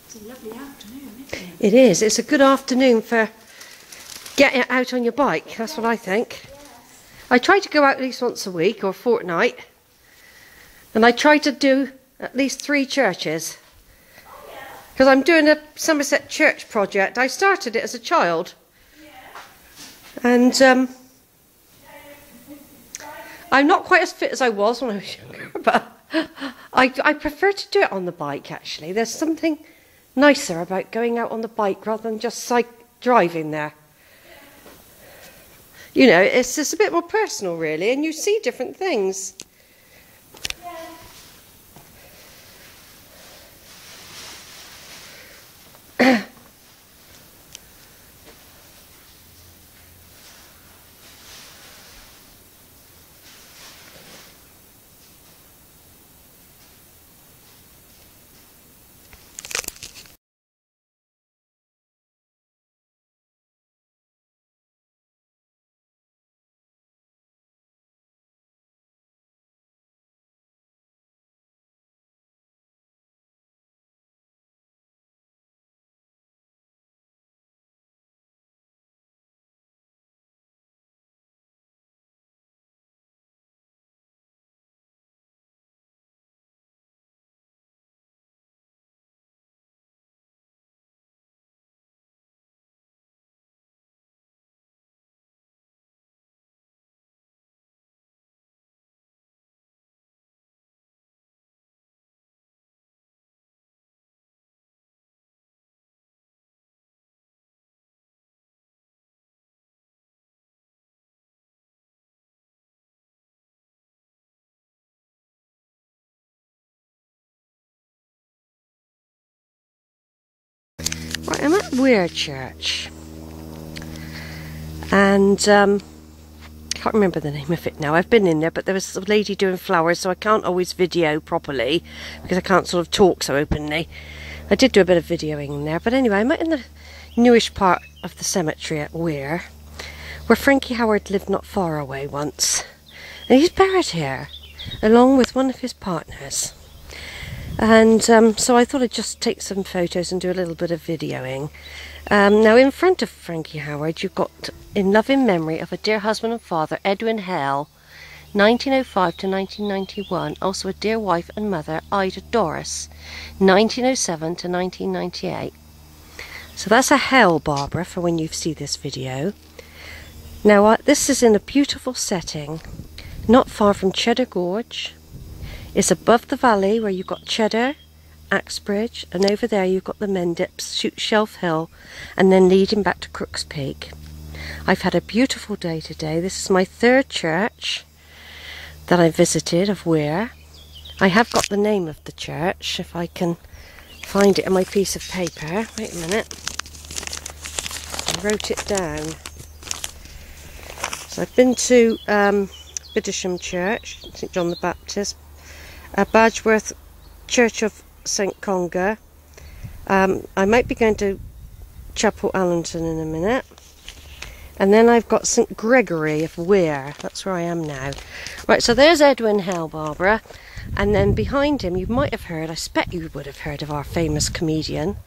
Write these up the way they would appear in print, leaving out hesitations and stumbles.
It's a lovely afternoon, isn't it? It is. It's a good afternoon for getting out on your bike. That's what I think. I try to go out at least once a week or a fortnight. And I try to do at least 3 churches. Because I'm doing a Somerset church project. I started it as a child. And I'm not quite as fit as I was when I was younger, but I prefer to do it on the bike, actually. There's something nicer about going out on the bike rather than just driving there. You know, it's just a bit more personal, really, and you see different things. Right, I'm at Weare Church, and can't remember the name of it now. I've been in there, but there was a lady doing flowers, so I can't always video properly because I can't sort of talk so openly. I did do a bit of videoing in there, but anyway, I'm in the newish part of the cemetery at Weare, where Frankie Howard lived not far away once, and he's buried here along with one of his partners. And so I thought I'd just take some photos and do a little bit of videoing. Now in front of Frankie Howard you've got "In loving memory of a dear husband and father, Edwin Hale, 1905 to 1991, also a dear wife and mother, Ida Doris, 1907 to 1998. So that's a Hale, Barbara, for when you see this video. Now this is in a beautiful setting, not far from Cheddar Gorge. It's above the valley where you've got Cheddar, Axbridge, and over there you've got the Mendips, Shelf Hill, and then leading back to Crook's Peak. I've had a beautiful day today. This is my 3rd church that I visited of Weare. I have got the name of the church, if I can find it on my piece of paper. Wait a minute. I wrote it down. So I've been to Bidisham Church, St John the Baptist, Badgeworth Church of St Conga. I might be going to Chapel Allington in a minute. And then I've got St Gregory of Weare. That's where I am now. Right, so there's Edwin Hale, Barbara. And then behind him, you might have heard, I expect you would have heard of our famous comedian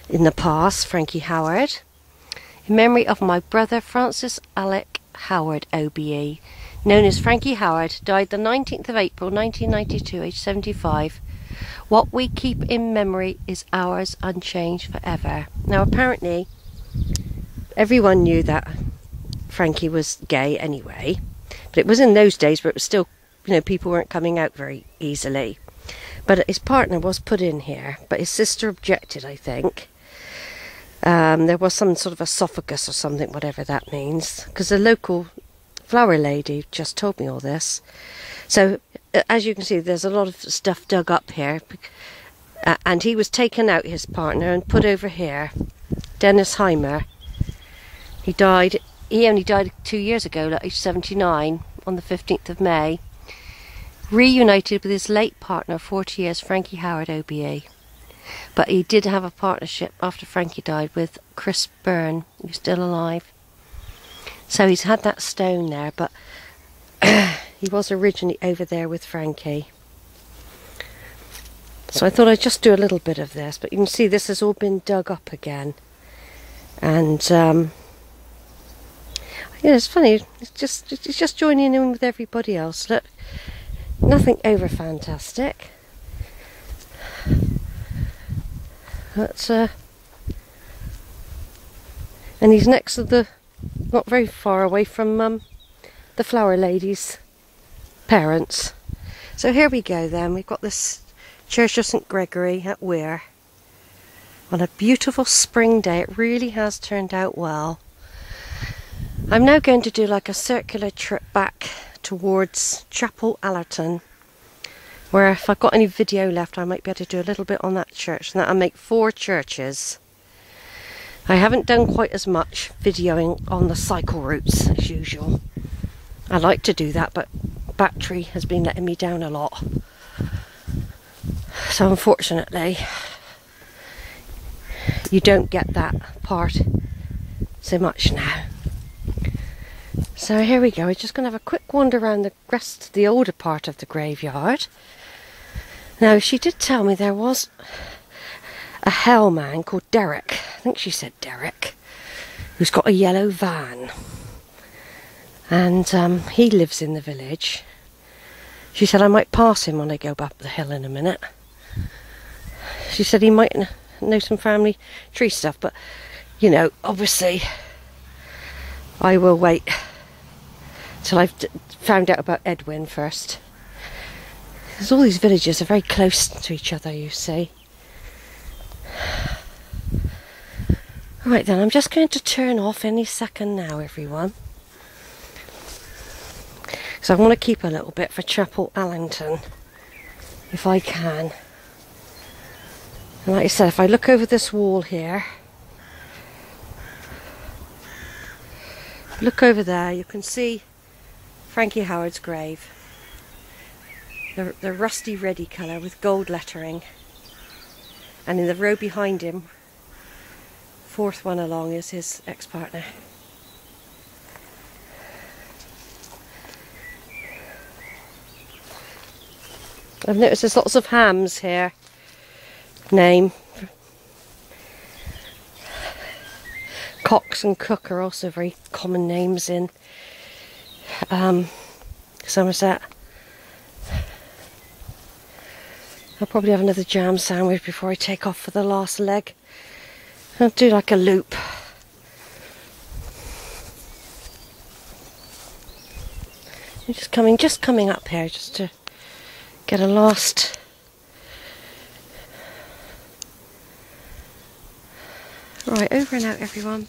in the past, Frankie Howard. In memory of my brother Francis Alec Howard, OBE, known as Frankie Howard, died the 19th of April 1992, aged 75. What we keep in memory is ours, unchanged forever. Now apparently everyone knew that Frankie was gay anyway, but it was in those days where it was still, you know, people weren't coming out very easily. But his partner was put in here, but his sister objected, I think. There was some sort of esophagus or something, whatever that means, because the local flower lady just told me all this. So as you can see, there's a lot of stuff dug up here, and he was taken out, his partner, and put over here. Dennis Heimer. He only died 2 years ago, at age 79, on the 15th of May. Reunited with his late partner, 40 years, Frankie Howard, OBE. But he did have a partnership after Frankie died with Chris Byrne, who's still alive. So he's had that stone there, but he was originally over there with Frankie. So I thought I'd just do a little bit of this, but you can see this has all been dug up again. And yeah, it's funny, it's just joining in with everybody else. Look, nothing over fantastic. But and he's next to the, not very far away from the flower lady's parents. So here we go then, we've got this Church of St Gregory at Weare on a beautiful spring day. It really has turned out well. I'm now going to do like a circular trip back towards Chapel Allerton, where if I've got any video left I might be able to do a little bit on that church, and that'll make 4 churches. I haven't done quite as much videoing on the cycle routes as usual. I like to do that, but battery has been letting me down a lot. So unfortunately, you don't get that part so much now. So here we go, we're just going to have a quick wander around the rest of the older part of the graveyard. Now, she did tell me there was a hell man called Derek, I think she said Derek, who's got a yellow van. And he lives in the village. She said I might pass him when I go up the hill in a minute. She said he might know some family tree stuff, but you know, obviously I will wait till I've found out about Edwin first. Because all these villages are very close to each other, you see. Right then, I'm just going to turn off any second now, everyone. So I want to keep a little bit for Chapel Allerton, if I can. And like I said, if I look over this wall here, look over there, you can see Frankie Howard's grave. The rusty reddy colour with gold lettering. And in the row behind him, 4th one along, is his ex-partner. I've noticed there's lots of hams here. Name. Cox and Cook are also very common names in Somerset. I'll probably have another jam sandwich before I take off for the last leg. I'll do like a loop. I'm just coming up here just to get a last right, over and out everyone.